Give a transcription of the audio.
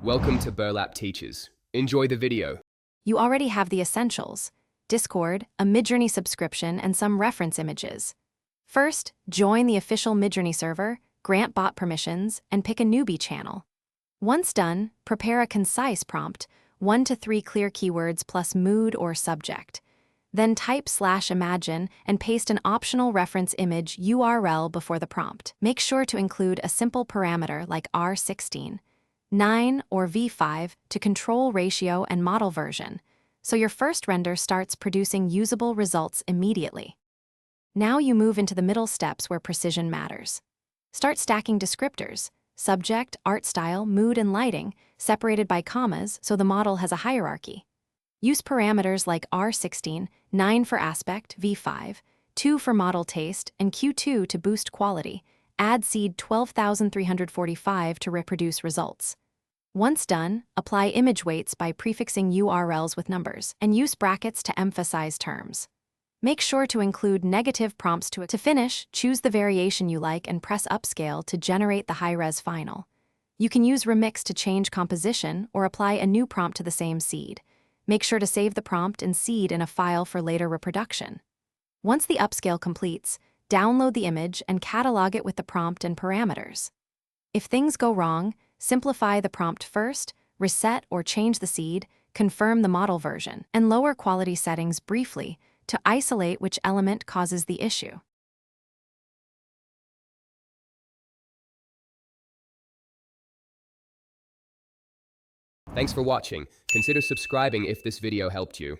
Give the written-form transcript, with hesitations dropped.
Welcome to Burlap Teachers. Enjoy the video. You already have the essentials: Discord, a Midjourney subscription, and some reference images. First, join the official Midjourney server, grant bot permissions, and pick a newbie channel. Once done, prepare a concise prompt, 1 to 3 clear keywords plus mood or subject. Then type /imagine and paste an optional reference image URL before the prompt. Make sure to include a simple parameter like R16, 9 or V5 to control ratio and model version, so your first render starts producing usable results immediately. Now you move into the middle steps where precision matters. Start stacking descriptors: subject, art style, mood, and lighting, separated by commas so the model has a hierarchy. Use parameters like R16, 9 for aspect, V5, 2 for model taste, and Q2 to boost quality. Add seed 12,345 to reproduce results. Once done, apply image weights by prefixing URLs with numbers, and use brackets to emphasize terms. Make sure to include negative prompts to finish. Choose the variation you like and press upscale to generate the high-res final. You can use remix to change composition or apply a new prompt to the same seed. Make sure to save the prompt and seed in a file for later reproduction. Once the upscale completes, download the image and catalog it with the prompt and parameters. If things go wrong, simplify the prompt first, reset or change the seed, confirm the model version, and lower quality settings briefly to isolate which element causes the issue. Thanks for watching. Consider subscribing if this video helped you.